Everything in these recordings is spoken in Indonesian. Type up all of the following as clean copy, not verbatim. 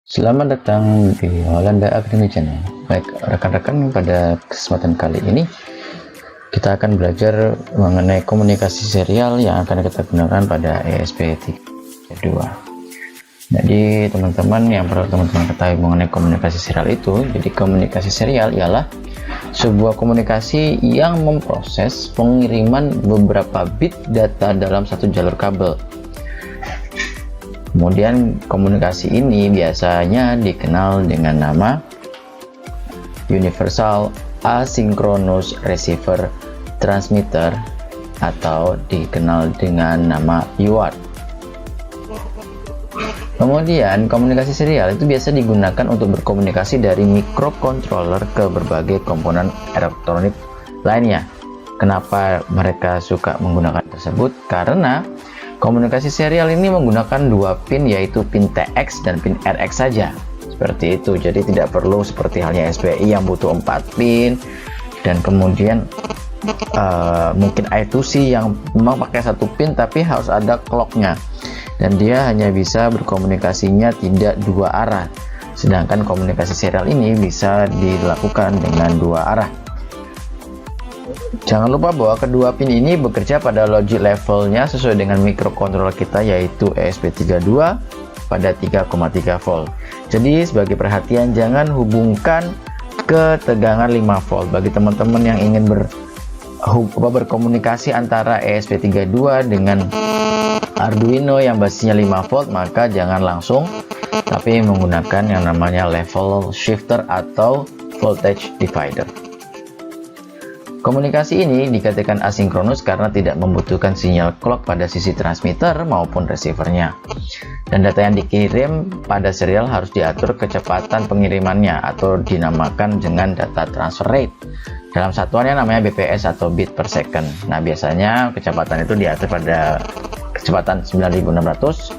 Selamat datang di Holanda Academy Channel. Baik, rekan-rekan, pada kesempatan kali ini kita akan belajar mengenai komunikasi serial yang akan kita gunakan pada ESP32. Jadi teman-teman, yang perlu teman-teman ketahui mengenai komunikasi serial itu, jadi komunikasi serial ialah sebuah komunikasi yang memproses pengiriman beberapa bit data dalam satu jalur kabel. Kemudian komunikasi ini biasanya dikenal dengan nama Universal Asynchronous Receiver Transmitter atau dikenal dengan nama UART. Kemudian komunikasi serial itu biasa digunakan untuk berkomunikasi dari microcontroller ke berbagai komponen elektronik lainnya. Kenapa mereka suka menggunakan tersebut? Karena komunikasi serial ini menggunakan dua pin, yaitu pin TX dan pin RX saja. Seperti itu. Jadi tidak perlu seperti halnya SPI yang butuh 4 pin dan kemudian mungkin I2C yang memang pakai satu pin tapi harus ada clocknya, dan dia hanya bisa berkomunikasinya tidak dua arah. Sedangkan komunikasi serial ini bisa dilakukan dengan dua arah. Jangan lupa bahwa kedua pin ini bekerja pada logic levelnya sesuai dengan microcontroller kita, yaitu ESP32 pada 3,3 volt. Jadi sebagai perhatian, jangan hubungkan ke tegangan 5 volt. Bagi teman-teman yang ingin berkomunikasi antara ESP32 dengan Arduino yang basisnya 5 volt, maka jangan langsung, tapi menggunakan yang namanya level shifter atau voltage divider. Komunikasi ini dikatakan asinkronus karena tidak membutuhkan sinyal clock pada sisi transmitter maupun receivernya. Dan data yang dikirim pada serial harus diatur kecepatan pengirimannya atau dinamakan dengan data transfer rate. Dalam satuannya namanya bps atau bit per second. Nah, biasanya kecepatan itu diatur pada kecepatan 9600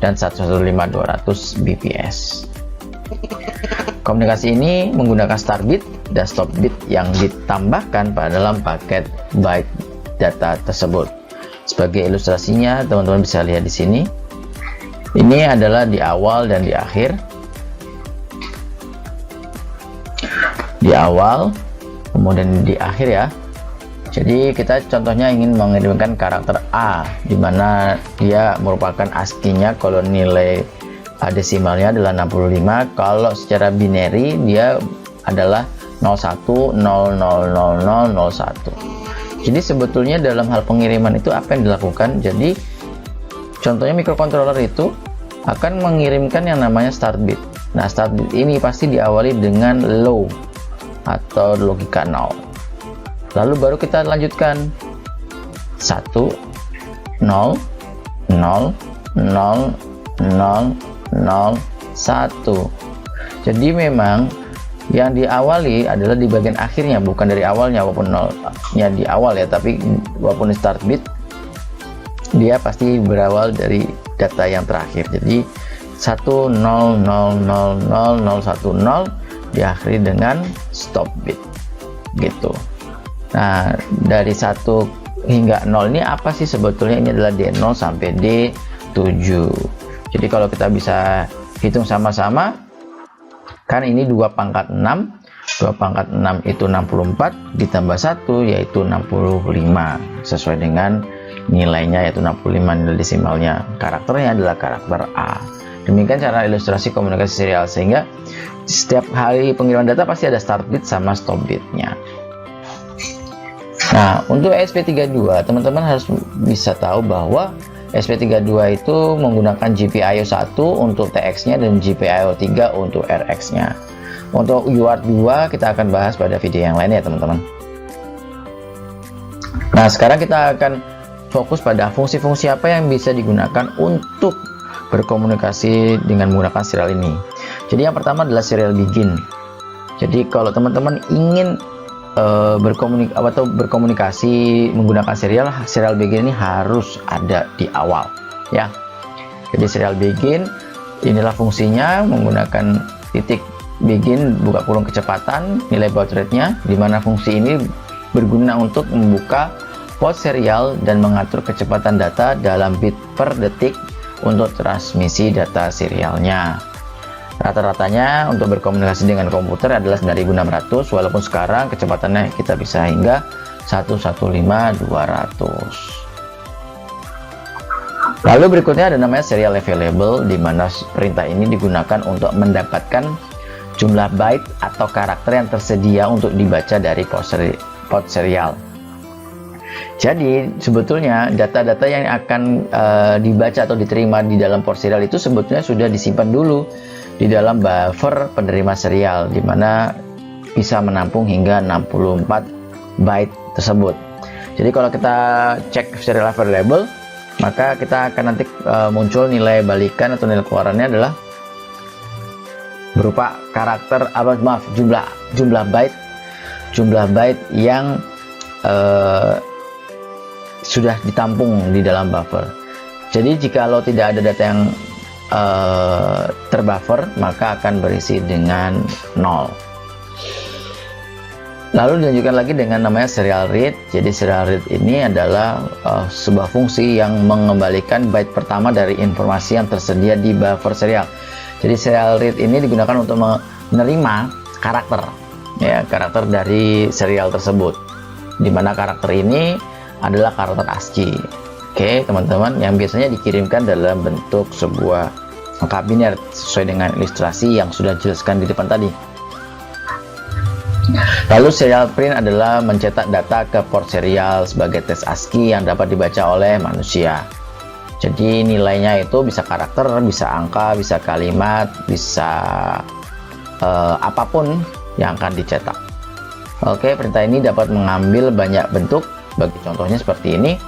dan 115200 bps. Komunikasi ini menggunakan start bit dan stop bit yang ditambahkan pada dalam paket byte data tersebut. Sebagai ilustrasinya, teman-teman bisa lihat di sini. Ini adalah di awal dan di akhir. Di awal, kemudian di akhir ya. Jadi kita contohnya ingin mengirimkan karakter A, di mana dia merupakan ASCII-nya kalau nilai desimalnya adalah 65. Kalau secara binary dia adalah 01000001. Jadi sebetulnya dalam hal pengiriman itu apa yang dilakukan? Jadi contohnya microcontroller itu akan mengirimkan yang namanya start bit. Nah, start bit ini pasti diawali dengan low atau logika 0. Lalu baru kita lanjutkan 1 0 0 0 0 01. Jadi memang yang diawali adalah di bagian akhirnya, bukan dari awalnya. Walaupun nolnya di awal ya, tapi walaupun di start bit dia pasti berawal dari data yang terakhir. Jadi 10000010 diakhiri dengan stop bit gitu. Nah, dari 1 hingga 0 ini apa sih sebetulnya? Ini adalah D0 sampai D7. Jadi kalau kita bisa hitung sama-sama, kan ini 2 pangkat 6. 2 pangkat 6 itu 64, ditambah 1 yaitu 65. Sesuai dengan nilainya yaitu 65, nilai desimalnya. Karakternya adalah karakter A. Demikian cara ilustrasi komunikasi serial, sehingga setiap kali pengiriman data pasti ada start bit sama stop bitnya. Nah, untuk ESP32, teman-teman harus bisa tahu bahwa ESP32 itu menggunakan GPIO 1 untuk TX-nya dan GPIO 3 untuk RX-nya. Untuk UART 2 kita akan bahas pada video yang lain ya teman-teman. Nah, sekarang kita akan fokus pada fungsi-fungsi apa yang bisa digunakan untuk berkomunikasi dengan menggunakan serial ini. Jadi yang pertama adalah serial begin. Jadi kalau teman-teman ingin berkomunikasi menggunakan serial begin ini harus ada di awal ya. Jadi serial begin inilah fungsinya, menggunakan titik begin buka kurung kecepatan nilai baud rate-nya, di mana fungsi ini berguna untuk membuka port serial dan mengatur kecepatan data dalam bit per detik untuk transmisi data serialnya. Rata-ratanya untuk berkomunikasi dengan komputer adalah 9600, walaupun sekarang kecepatannya kita bisa hingga 115.200. Lalu berikutnya ada namanya serial available, di mana perintah ini digunakan untuk mendapatkan jumlah byte atau karakter yang tersedia untuk dibaca dari port serial. Jadi sebetulnya data-data yang akan dibaca atau diterima di dalam port serial itu sebetulnya sudah disimpan dulu di dalam buffer penerima serial, di mana bisa menampung hingga 64 byte tersebut. Jadi kalau kita cek serial available, maka kita akan nanti muncul nilai balikan atau nilai keluarannya adalah berupa karakter jumlah byte yang sudah ditampung di dalam buffer. Jadi jikalau tidak ada data yang terbuffer, maka akan berisi dengan 0. Lalu dilanjutkan lagi dengan namanya serial read. Jadi serial read ini adalah sebuah fungsi yang mengembalikan byte pertama dari informasi yang tersedia di buffer serial. Jadi serial read ini digunakan untuk menerima karakter dari serial tersebut, di mana karakter ini adalah karakter ASCII. Oke, teman-teman, yang biasanya dikirimkan dalam bentuk sebuah angka biner sesuai dengan ilustrasi yang sudah dijelaskan di depan tadi. Lalu serial print adalah mencetak data ke port serial sebagai teks ASCII yang dapat dibaca oleh manusia. Jadi nilainya itu bisa karakter, bisa angka, bisa kalimat, bisa apapun yang akan dicetak. Oke, perintah ini dapat mengambil banyak bentuk. Bagi contohnya seperti ini.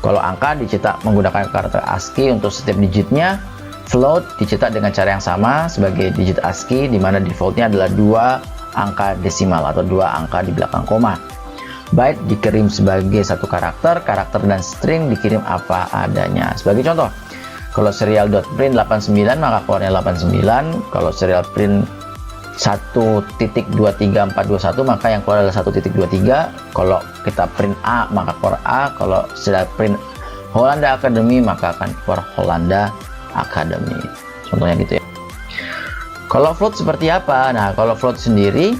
Kalau angka dicetak menggunakan karakter ASCII untuk setiap digitnya. Float dicetak dengan cara yang sama sebagai digit ASCII, di mana defaultnya adalah 2 angka desimal atau 2 angka di belakang koma. Byte dikirim sebagai satu karakter dan string dikirim apa adanya. Sebagai contoh, kalau serial.print 89 maka keluarnya 89. Kalau serial print 1.23421 maka yang keluar adalah 1.23. Kalau kita print A maka keluar A. Kalau serial print Holanda Academy maka akan keluar Holanda Academy. Contohnya gitu ya. Kalau float seperti apa? Nah, kalau float sendiri,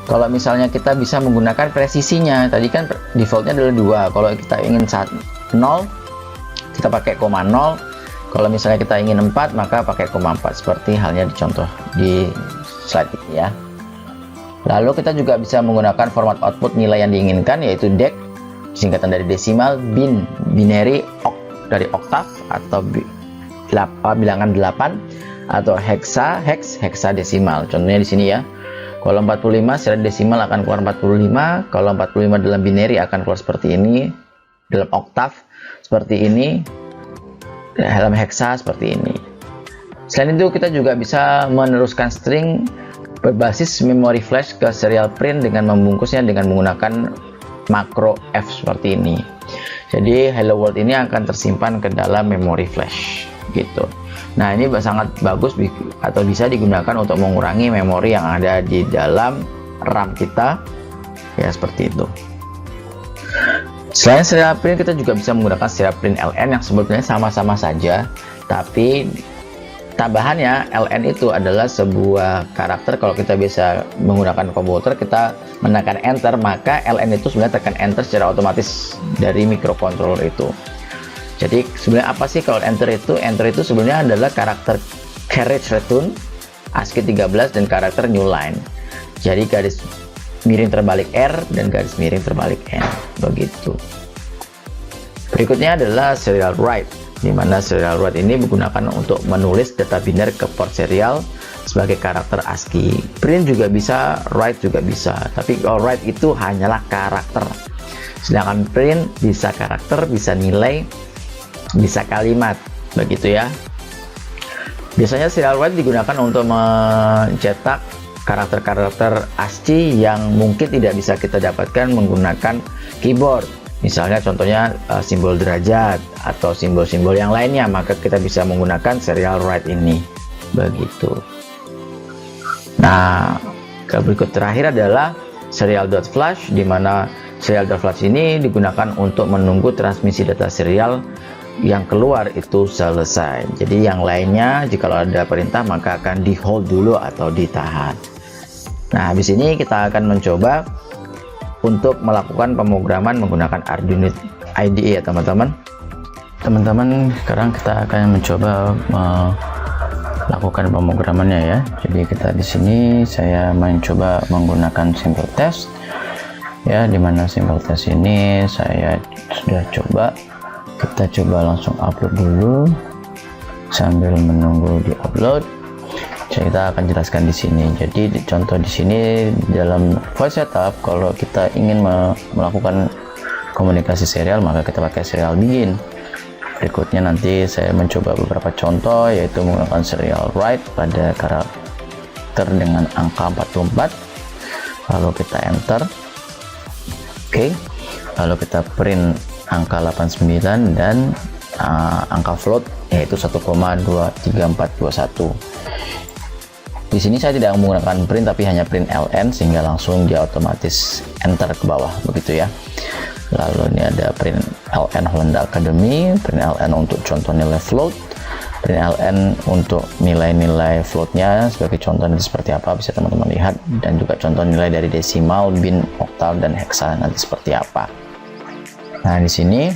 kalau misalnya kita bisa menggunakan presisinya, tadi kan defaultnya adalah 2. Kalau kita ingin 0, kita pakai koma 0. Kalau misalnya kita ingin 4, maka pakai koma 4, seperti halnya di contoh di slide ini ya. Lalu kita juga bisa menggunakan format output nilai yang diinginkan, yaitu DEC, singkatan dari desimal, bin, binary, dari oktav atau bilangan 8, atau heksadesimal. Contohnya di sini ya. Kalau 45 secara desimal akan keluar 45. Kalau 45 dalam binary akan keluar seperti ini. Dalam oktav seperti ini. Dalam heksa seperti ini. Selain itu kita juga bisa meneruskan string berbasis memori flash ke serial print dengan membungkusnya dengan menggunakan makro F seperti ini. Jadi hello world ini akan tersimpan ke dalam memori flash gitu. Nah, ini sangat bagus atau bisa digunakan untuk mengurangi memori yang ada di dalam RAM kita ya, seperti itu. Selain serial print, kita juga bisa menggunakan serial print LN yang sebetulnya sama-sama saja, tapi tambahannya LN itu adalah sebuah karakter. Kalau kita bisa menggunakan komputer, kita menekan enter, maka LN itu sebenarnya tekan enter secara otomatis dari microcontroller itu. Jadi sebenarnya apa sih kalau enter itu? Enter itu sebenarnya adalah karakter carriage return ASCII 13 dan karakter new line. Jadi garis miring terbalik R dan garis miring terbalik N, begitu. Berikutnya adalah serial write, di mana serial write ini digunakan untuk menulis data biner ke port serial sebagai karakter ASCII. Print juga bisa, write juga bisa. Tapi kalau write itu hanyalah karakter. Sedangkan print bisa karakter, bisa nilai, bisa kalimat, begitu ya. Biasanya serial write digunakan untuk mencetak karakter-karakter ASCII yang mungkin tidak bisa kita dapatkan menggunakan keyboard. Misalnya contohnya simbol derajat atau simbol-simbol yang lainnya, maka kita bisa menggunakan serial write ini, begitu. Nah, berikut terakhir adalah serial.flash, di mana serial.flash ini digunakan untuk menunggu transmisi data serial yang keluar itu selesai. Jadi yang lainnya jika ada perintah maka akan di hold dulu atau ditahan. Nah, habis ini kita akan mencoba untuk melakukan pemrograman menggunakan Arduino IDE ya teman-teman. Teman-teman, sekarang kita akan mencoba melakukan pemrogramannya ya. Jadi kita di sini saya mencoba menggunakan simple test ya, dimana simple test ini saya sudah coba. Kita coba langsung upload dulu sambil menunggu di upload. Kita akan jelaskan di sini. Jadi contoh di sini dalam voice setup, kalau kita ingin melakukan komunikasi serial maka kita pakai serial begin. Berikutnya nanti saya mencoba beberapa contoh, yaitu menggunakan serial write pada karakter dengan angka 44, lalu kita enter. Oke, lalu kita print angka 89 dan angka float yaitu 1,23421. Di sini saya tidak menggunakan print tapi hanya print ln, sehingga langsung dia otomatis enter ke bawah begitu ya. Lalu ini ada print ln Holanda Academy, print ln untuk contoh nilai float, print ln untuk nilai-nilai floatnya sebagai contoh nanti seperti apa bisa teman-teman lihat, dan juga contoh nilai dari desimal, bin, oktal, dan heksa nanti seperti apa. Nah, di sini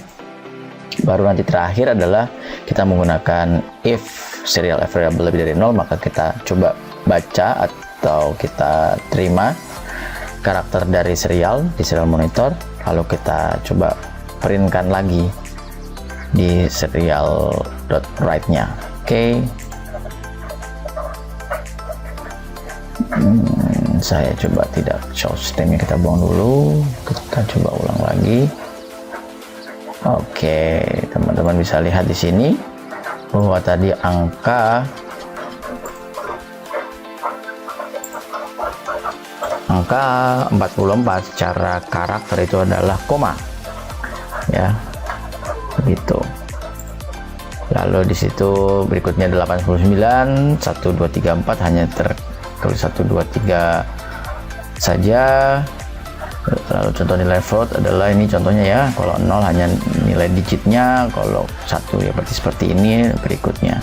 baru nanti terakhir adalah kita menggunakan if serial variable lebih dari 0, maka kita coba baca atau kita terima karakter dari serial di serial monitor, lalu kita coba printkan lagi di serial.write-nya. Oke. Saya coba tidak show sistemnya, kita buang dulu, kita coba ulang lagi. Oke, teman-teman bisa lihat di sini bahwa tadi angka 44 secara karakter itu adalah koma ya, begitu. Lalu di situ berikutnya 89, 1, 2, 3, 4 hanya tertulis 1, 2, 3 saja. Lalu contoh nilai float adalah ini contohnya ya, kalau 0 hanya nilai digitnya, kalau 1 ya seperti ini berikutnya.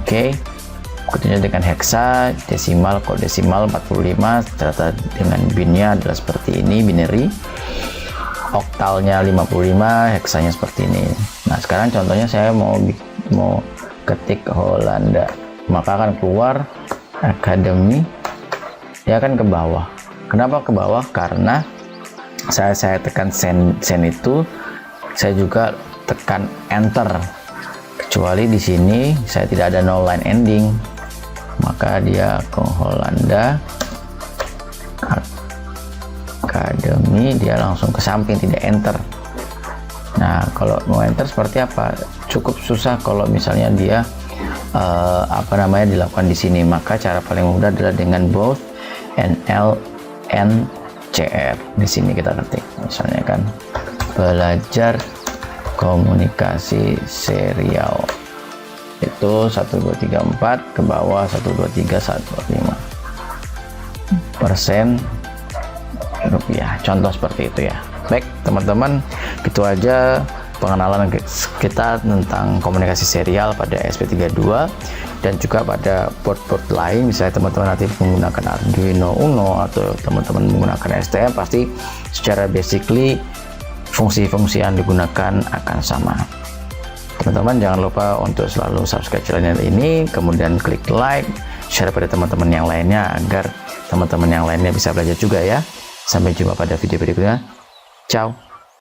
Oke, berikutnya dengan heksa, desimal, kalau desimal 45 ternyata dengan binnya adalah seperti ini, binary, oktalnya 55, heksanya seperti ini. Nah, sekarang contohnya saya mau ketik Holanda, maka akan keluar Academy, dia akan ke bawah. Kenapa ke bawah? Karena saya tekan send itu, saya juga tekan enter. Kecuali di sini saya tidak ada no line ending, maka dia ke Holanda Academy, dia langsung ke samping, tidak enter. Nah, kalau mau enter seperti apa? Cukup susah kalau misalnya dia dilakukan di sini. Maka cara paling mudah adalah dengan both NLNCR. Di sini kita ketik misalnya kan, belajar komunikasi serial itu 1, 2, 3, 4 ke bawah 1, 2, 3, 1, 5% rupiah, contoh seperti itu ya. Baik teman-teman, gitu aja pengenalan kita tentang komunikasi serial pada ESP32 dan juga pada board-board lain. Misalnya teman-teman nanti menggunakan Arduino Uno atau teman-teman menggunakan STM, pasti secara basically fungsi-fungsi yang digunakan akan sama. Teman-teman jangan lupa untuk selalu subscribe channel ini, kemudian klik like, share pada teman-teman yang lainnya agar teman-teman yang lainnya bisa belajar juga ya. Sampai jumpa pada video berikutnya. Ciao.